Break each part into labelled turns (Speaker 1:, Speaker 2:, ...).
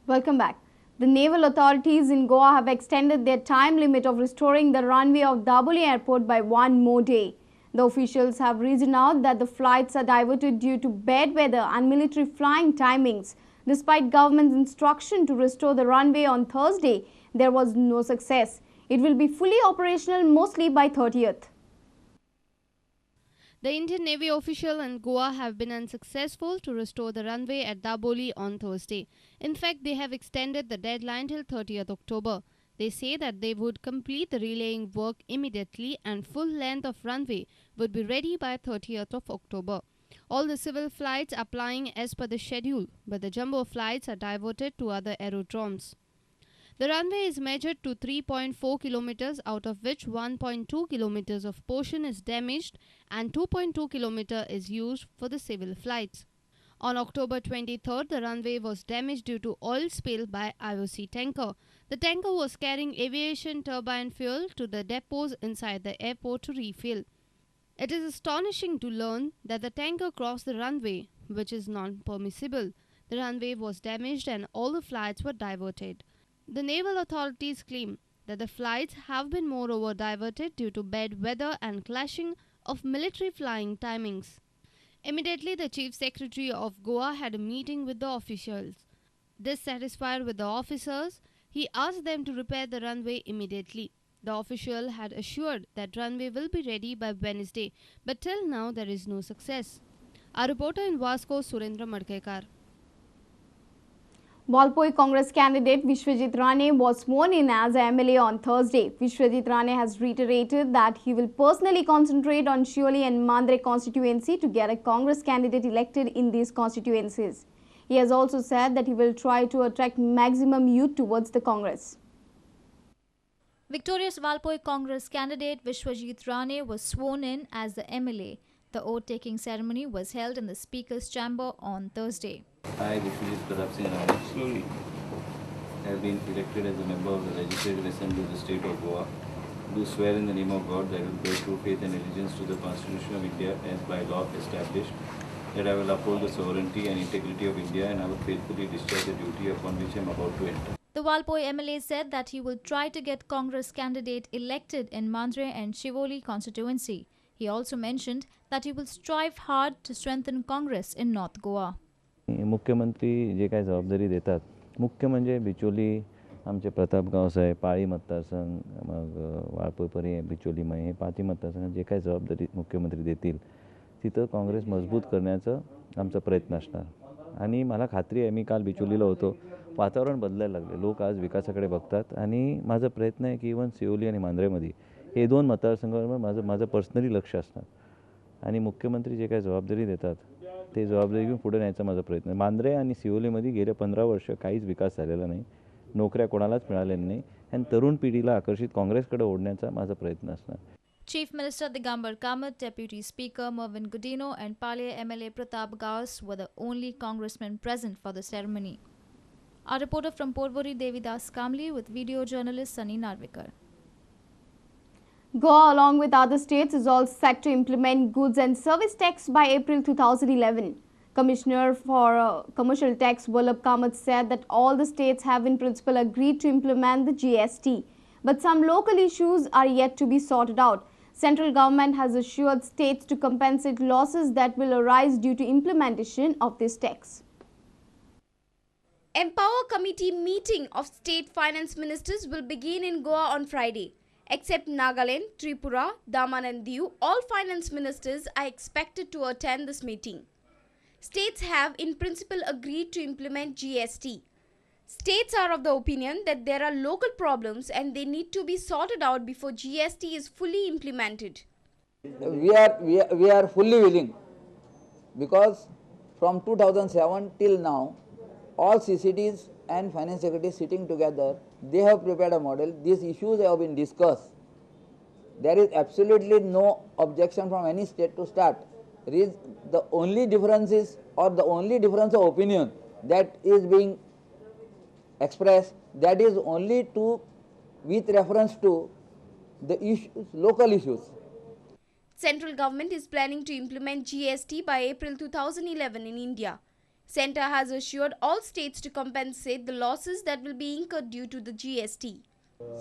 Speaker 1: Welcome back. The naval authorities in Goa have extended their time limit of restoring the runway of Daboli Airport by one more day. The officials have reasoned out that the flights are diverted due to bad weather and military flying timings. Despite government's instruction to restore the runway on Thursday, there was no success. It will be fully operational mostly by 30th.
Speaker 2: The Indian Navy official in Goa have been unsuccessful to restore the runway at Daboli on Thursday. In fact, they have extended the deadline till 30th October. They say that they would complete the relaying work immediately and full length of runway would be ready by 30th of October. All the civil flights are flying as per the schedule, but the jumbo flights are diverted to other aerodromes. The runway is measured to 3.4 kilometers, out of which 1.2 kilometers of portion is damaged and 2.2 kilometers is used for the civil flights. On October 23rd, the runway was damaged due to oil spill by IOC tanker. The tanker was carrying aviation turbine fuel to the depots inside the airport to refill. It is astonishing to learn that the tanker crossed the runway, which is non-permissible. The runway was damaged and all the flights were diverted. The naval authorities claim that the flights have been moreover diverted due to bad weather and clashing of military flying timings. Immediately, the Chief Secretary of Goa had a meeting with the officials. Dissatisfied with the officers, he asked them to repair the runway immediately. The official had assured that runway will be ready by Wednesday, but till now there is no success. Our reporter in Vasco, Surendra Madkekar.
Speaker 1: Valpoi Congress candidate Vishwajit Rane was sworn in as MLA on Thursday. Vishwajit Rane has reiterated that he will personally concentrate on Shioli and Mandre constituency to get a Congress candidate elected in these constituencies. He has also said that he will try to attract maximum youth towards the Congress.
Speaker 3: Victorious Valpoi Congress candidate Vishwajit Rane was sworn in as the MLA. The oath-taking ceremony was held in the Speaker's chamber on Thursday.
Speaker 4: I, Vishwajit Pratap Singh Rane, slowly have been elected as a member of the Legislative Assembly of the State of Goa. Do swear in the name of God that I will bear true faith and allegiance to the Constitution of India as by law established, that I will uphold the sovereignty and integrity of India, and I will faithfully discharge the duty upon which I am about to enter.
Speaker 3: The Valpoi MLA said that he will try to get Congress candidate elected in Mandre and Shivoli constituency. He also mentioned that he will strive hard to strengthen Congress in North Goa.
Speaker 5: मुख्यमंत्री जे काही जबाबदारी देतात, मुख्य म्हणजे बिचोली आमचे प्रतापगाव साहेब, पाळी मतदारसंघ, मग वाळपोईपरी बिचोली मय हे पाची मतदारसंघात जे काही जबाबदारी मुख्यमंत्री देतील तिथं काँग्रेस मजबूत करण्याचा आमचा प्रयत्न असणार. आणि मला खात्री आहे, मी काल बिचोलीला होतो, वातावरण बदलायला लागले, लोक आज विकासाकडे बघतात. आणि माझा प्रयत्न आहे की इव्हन सिओली आणि मांद्रेमध्ये हे दोन मतदारसंघावर माझं पर्सनली लक्ष असणार. आणि मुख्यमंत्री जे काही जबाबदारी देतात ते जबाबदारी घेऊन पुढे न्यायचा माझा प्रयत्न आहे. मांद्रे आणि सिओलीमध्ये गेले 15 वर्ष काहीच विकास झालेला नाही, नोकऱ्या कोणालाच मिळालेल्या नाही, आणि तरुण पिढीला आकर्षित काँग्रेसकडे ओढण्याचा माझा प्रयत्न असणार.
Speaker 3: Chief Minister Digambar Kamath, Deputy Speaker Mervyn Godino and Palya MLA Pratap Gaus were the only congressmen present for the ceremony. Our reporter from Porvorim Devidas Kamli with video journalist Sunny Narvikar.
Speaker 1: Goa, along with other states, is all set to implement goods and service tax by April 2011. Commissioner for Commercial Tax Vallabh Kamath said that all the states have in principle agreed to implement the GST, but some local issues are yet to be sorted out. Central government has assured states to compensate losses that will arise due to implementation of this tax.
Speaker 6: Empower Committee meeting of state finance ministers will begin in Goa on Friday. Except Nagaland, Tripura, Daman and Diu, all finance ministers are expected to attend this meeting. States have in principle agreed to implement GST. States are of the opinion that there are local problems and they need to be sorted out before GST is fully implemented.
Speaker 7: We are fully willing, because from 2007 till now, all CCTs and finance secretaries sitting together, they have prepared a model. These issues have been discussed. There is absolutely no objection from any state to start. The only difference is, or the only difference of opinion that is being expressed, that is only with reference to the issues, local issues.
Speaker 6: Central government is planning to implement GST by April 2011 in India. Centre has assured all states to compensate the losses that will be incurred due to the GST.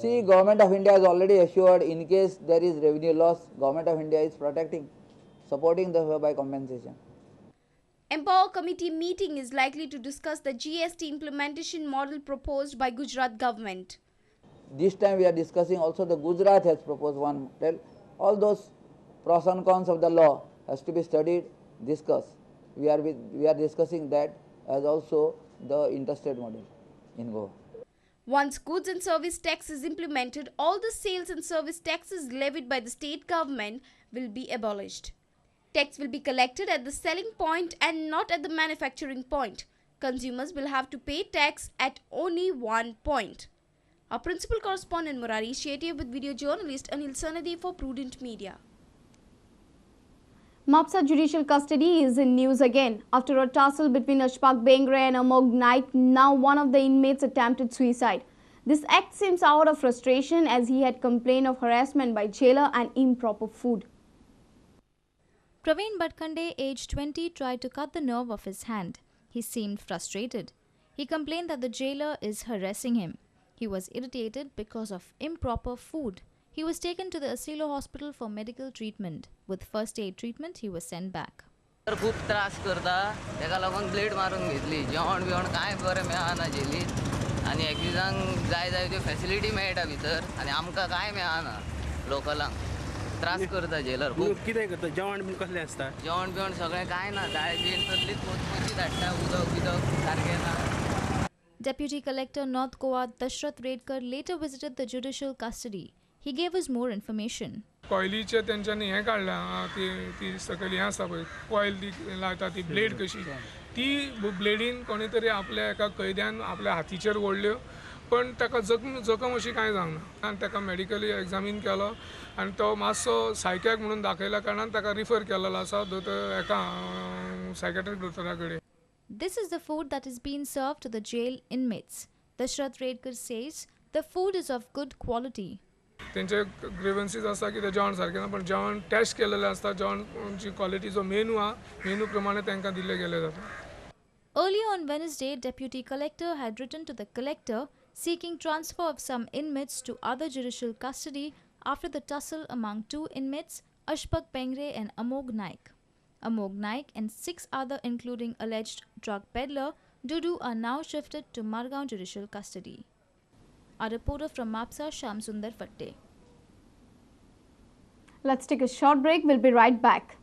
Speaker 7: See, Government of India has already assured in case there is revenue loss, Government of India is protecting, supporting the by compensation.
Speaker 6: Empower Committee meeting is likely to discuss the GST implementation model proposed by Gujarat government.
Speaker 7: This time we are discussing also the Gujarat has proposed one model. All those pros and cons of the law has to be studied, discussed. We are discussing that as also the interstate model in Goa.
Speaker 6: Once goods and service tax is implemented, all the sales and service taxes levied by the state government will be abolished. Tax will be collected at the selling point and not at the manufacturing point. Consumers will have to pay tax at only one point. Our principal correspondent Murari Shetty with video journalist Anil Sanadi for Prudent Media.
Speaker 1: Mapsa judicial custody is in news again. After a tussle between Ashfaq Bengre and Amog Naik, now one of the inmates attempted suicide. This act seems out of frustration as he had complained of harassment by jailer and improper food.
Speaker 3: Praveen Bhatkande, aged 20, tried to cut the nerve of his hand. He seemed frustrated. He complained that the jailer is harassing him. He was irritated because of improper food. He was taken to the Asilo hospital for medical treatment. With first aid treatment, he was sent back.
Speaker 8: खूप त्रास करता तेका लागून blade मारून घेतली जेवण बिवण काय बरें मेळना जेलीत आनी एग्जिजांक जाय जाय त्यो फॅसिलिटी मेळटा भितर आनी आमकां काय मेळना लोकलांक त्रास करता जेलर खूप
Speaker 9: कितें करता जेवण बी कसलें आसता
Speaker 8: जेवण बिवण सगळें काय ना दाळ बीन तसलीच पोचपोची धाडटा उदक बिदक सारकें ना.
Speaker 3: Deputy Collector North Goa Dashrath Redkar later visited the judicial custody. He gave us more information.
Speaker 10: कॉयलीचे तेंच्यांनी हें काडलां ती सकयल हें आसा पळय कॉयल ती लायता ती ब्लेड कशी ती ब्लेडीन कोणी तरी आपल्या एका कैद्यान आपल्या हातीचेर ओडल्यो पण ताका जखम अशी कांय जावना आनी ताका मेडिकली एग्जामीन केलो आनी तो मातसो सायकॅक म्हणून दाखयल्या कारणान ताका रिफर केलेलो आसा एका सायकॅट्रिक डॉक्टरा कडेन.
Speaker 3: This is the food that is being served to the jail inmates. Dashrath Redkar says the food is of good quality.
Speaker 10: तेंचे ग्रीवन्सीस आसा की ते जेवण सारकें ना पण जेवण टेस्ट केलेलें आसता जेवणाची क्वॉलिटी जो मेनू आहा मेनू प्रमाणे तांकां दिल्ले गेले जाता.
Speaker 3: Earlier on Wednesday, Deputy Collector had written to the collector seeking transfer of some inmates to other judicial custody after the tussle among two inmates, Ashfaq Bengre and Amog Naik. Amog Naik and 6 other including alleged drug peddler Dudu are now shifted to Margaon judicial custody. A reporter from Mapsa, Shamsundar Fatte.
Speaker 1: Let's take a short break. We'll be right back.